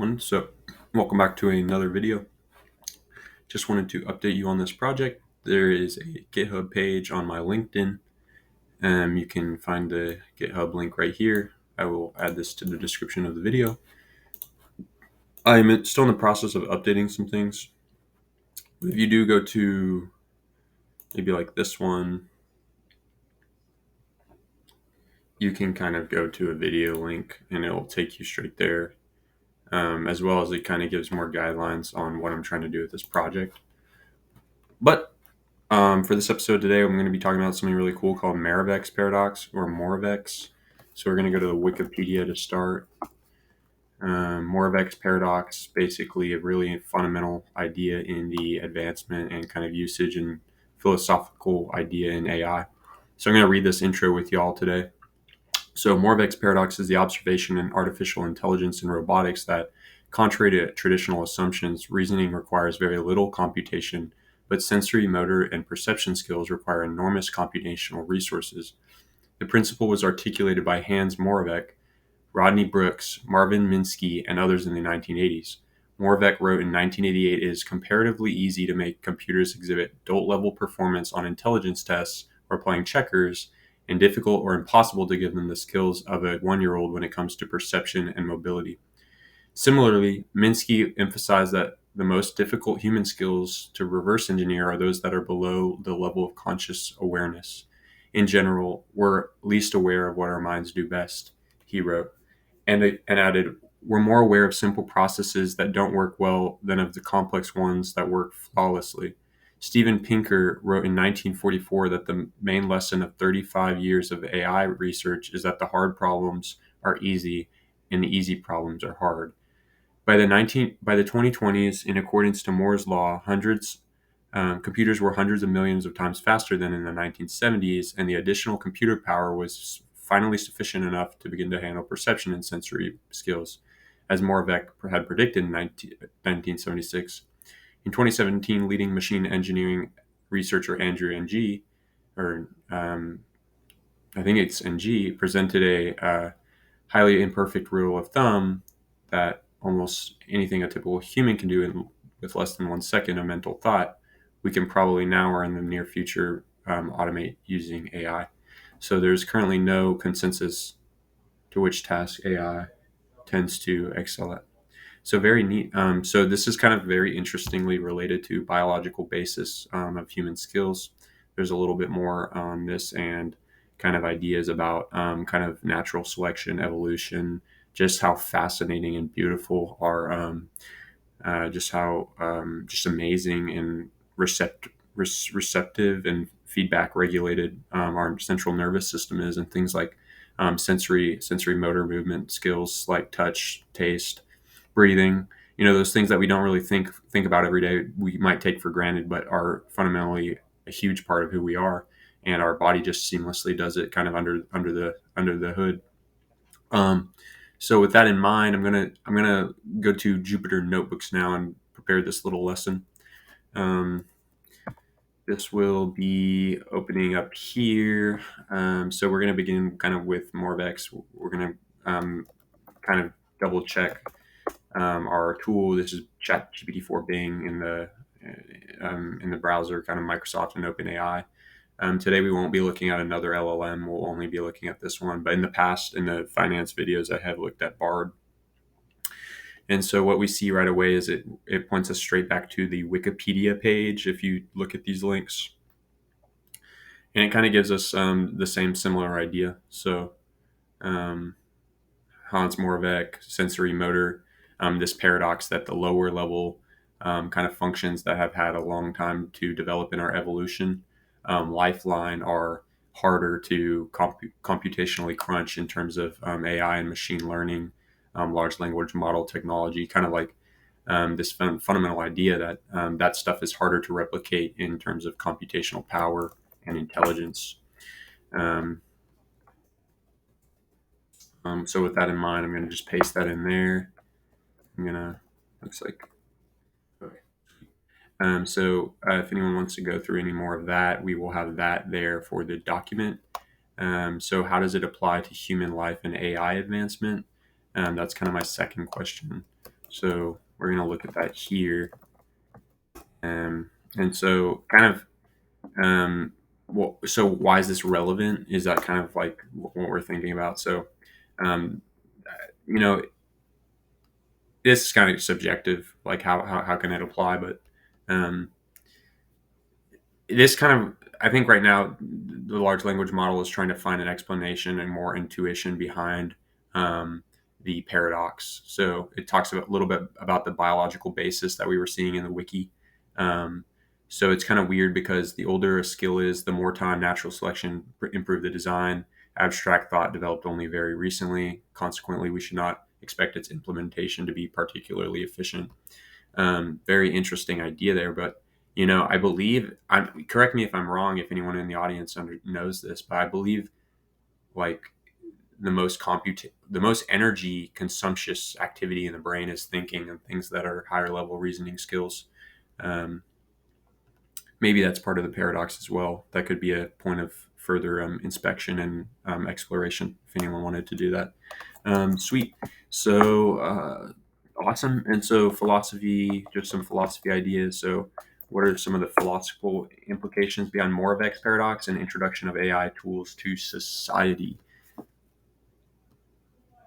everyone. So welcome back to another video. Just wanted to update you on this project. There is a GitHub page on my LinkedIn. You can find the GitHub link right here. I will add this to the description of the video. I'm still in the process of updating some things. If you do go to maybe like this one, you can kind of go to a video link and it will take you straight there. As well as it kind of gives more guidelines on what I'm trying to do with this project. But for this episode today, I'm going to be talking about something really cool called Moravec's paradox or Moravec's. So we're going to go to the Wikipedia to start. Moravec's paradox, basically a really fundamental idea in the advancement and kind of usage and philosophical idea in AI. So I'm going to read this intro with y'all today. So Moravec's paradox is the observation in artificial intelligence and robotics that, contrary to traditional assumptions, reasoning requires very little computation, but sensory, motor, and perception skills require enormous computational resources. The principle was articulated by Hans Moravec, Rodney Brooks, Marvin Minsky, and others in the 1980s. Moravec wrote in 1988, "It is comparatively easy to make computers exhibit adult-level performance on intelligence tests or playing checkers, and difficult or impossible to give them the skills of a one-year-old when it comes to perception and mobility." Similarly, Minsky emphasized that the most difficult human skills to reverse engineer are those that are below the level of conscious awareness. In general, we're least aware of what our minds do best, he wrote, and added, "We're more aware of simple processes that don't work well than of the complex ones that work flawlessly." Steven Pinker wrote in 1944 that the main lesson of 35 years of AI research is that the hard problems are easy and the easy problems are hard. By the 2020s, in accordance to Moore's law, computers were hundreds of millions of times faster than in the 1970s, and the additional computer power was finally sufficient enough to begin to handle perception and sensory skills, as Moravec had predicted in 1976. In 2017, leading machine engineering researcher Andrew Ng, or I think it's Ng, presented a highly imperfect rule of thumb that almost anything a typical human can do with less than 1 second of mental thought, we can probably now or in the near future automate using AI. So there's currently no consensus to which task AI tends to excel at. So very neat. So this is kind of very interestingly related to biological basis of human skills. There's a little bit more on this and kind of ideas about kind of natural selection, evolution, just how fascinating and beautiful our just amazing and receptive and feedback regulated our central nervous system is, and things like sensory motor movement skills like touch, taste, breathing. Those things that we don't really think about every day, we might take for granted, but are fundamentally a huge part of who we are, and our body just seamlessly does it kind of under the hood. So with that in mind, I'm gonna go to Jupyter Notebooks now and prepare this little lesson. This will be opening up here. So we're going to begin kind of with Moravec's. We're going to kind of double check our tool. This is ChatGPT-4 Bing in the browser, kind of Microsoft and OpenAI. Today we won't be looking at another LLM. We'll only be looking at this one. But in the past, in the finance videos, I have looked at Bard. And so what we see right away is it points us straight back to the Wikipedia page if you look at these links. And it kind of gives us the same similar idea. So Hans Moravec, sensory motor, this paradox that the lower level kind of functions that have had a long time to develop in our evolution, lifeline, are harder to computationally crunch in terms of AI and machine learning, large language model technology, kind of like this fundamental idea that that stuff is harder to replicate in terms of computational power and intelligence. So with that in mind, I'm going to just paste that in there. Looks like, okay. So if anyone wants to go through any more of that, we will have that there for the document. So how does it apply to human life and AI advancement? That's kind of my second question. So we're going to look at that here. And so kind of, so why is this relevant? Is that kind of like what we're thinking about? So, um, you know, this is kind of subjective, like how can it apply? But um, this kind of, I think right now the large language model is trying to find an explanation and more intuition behind um, the paradox. So it talks a little bit about the biological basis that we were seeing in the wiki. Um, so it's kind of weird because the older a skill is, the more time natural selection improved the design. Abstract thought developed only very recently. Consequently, we should not expect its implementation to be particularly efficient. Very interesting idea there, but I believe, correct me if I'm wrong, if anyone in the audience knows this, but I believe like the most energy consumptious activity in the brain is thinking, and things that are higher level reasoning skills. Um, Maybe that's part of the paradox as well. That could be a point of further inspection and exploration if anyone wanted to do that. Sweet. So awesome. And so philosophy, just some philosophy ideas. So what are some of the philosophical implications beyond Moravec's paradox and introduction of AI tools to society?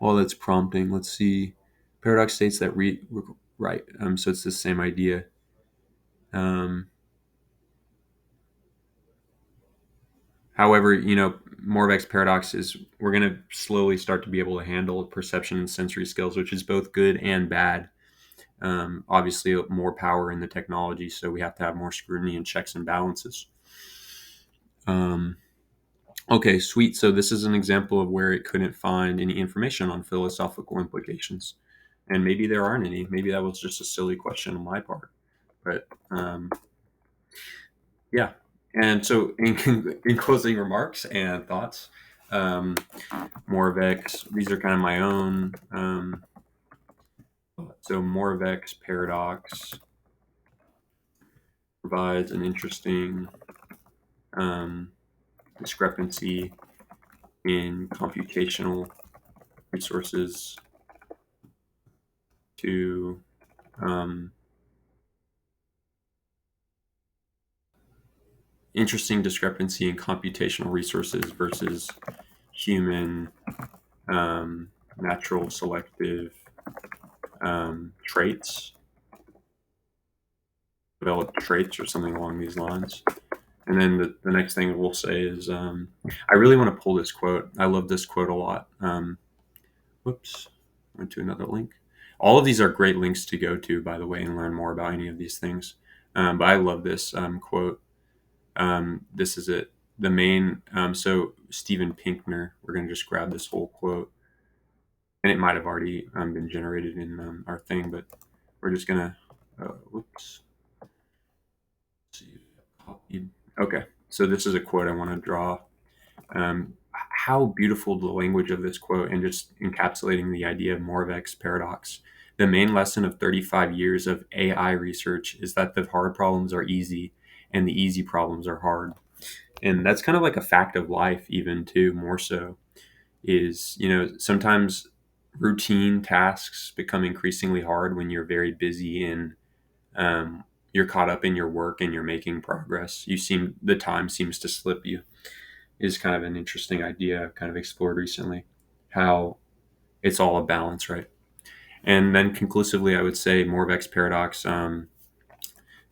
Well, that's prompting. Let's see. Paradox states that right. So it's the same idea. Um, However, Moravec's paradox is we're going to slowly start to be able to handle perception and sensory skills, which is both good and bad. Obviously, more power in the technology, so we have to have more scrutiny and checks and balances. Um, okay, sweet. So this is an example of where it couldn't find any information on philosophical implications, and maybe there aren't any. Maybe that was just a silly question on my part, but yeah. And so, in closing remarks and thoughts, um, Moravec's, these are kind of my own. So Moravec's paradox provides an interesting um, discrepancy in computational resources to um, interesting discrepancy in computational resources versus human natural selective traits, developed traits or something along these lines. And then the next thing we'll say is I really want to pull this quote. I love this quote a lot. Whoops, went to another link. All of these are great links to go to, by the way, and learn more about any of these things. But I love this quote. This is it. The main, so Steven Pinkner, we're going to just grab this whole quote. And it might have already been generated in our thing, but we're just going to, whoops. See, copied. Okay, so this is a quote I want to draw. How beautiful the language of this quote, and just encapsulating the idea of Moravec's paradox. The main lesson of 35 years of AI research is that the hard problems are easy and the easy problems are hard. And that's kind of like a fact of life, even too, more so. Is, sometimes routine tasks become increasingly hard when you're very busy and you're caught up in your work and you're making progress. The time seems to slip you. Is kind of an interesting idea I've kind of explored recently, how it's all a balance, right? And then conclusively, I would say Moravec's paradox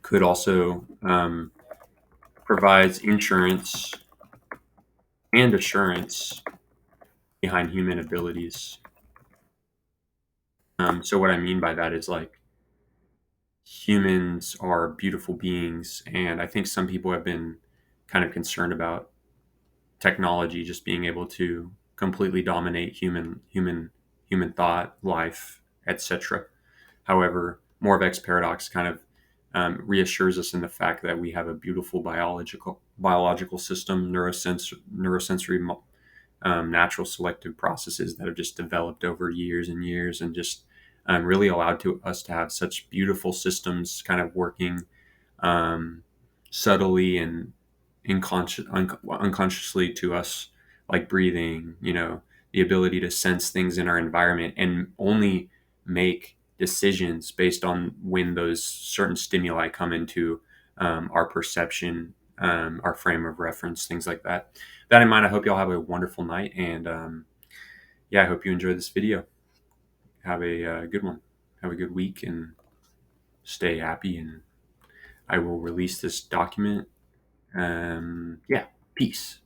could also provides insurance and assurance behind human abilities. So what I mean by that is like humans are beautiful beings, and I think some people have been kind of concerned about technology just being able to completely dominate human thought, life, etc. However, Moravec's paradox kind of reassures us in the fact that we have a beautiful biological system, neurosensory natural selective processes that have just developed over years and years, and just really allowed us to have such beautiful systems kind of working um, subtly and unconsciously to us, like breathing, the ability to sense things in our environment and only make decisions based on when those certain stimuli come into our perception, our frame of reference, things like that. That in mind, I hope y'all have a wonderful night, and yeah, I hope you enjoy this video. Have a good one. Have a good week, and stay happy. And I will release this document. Yeah, peace.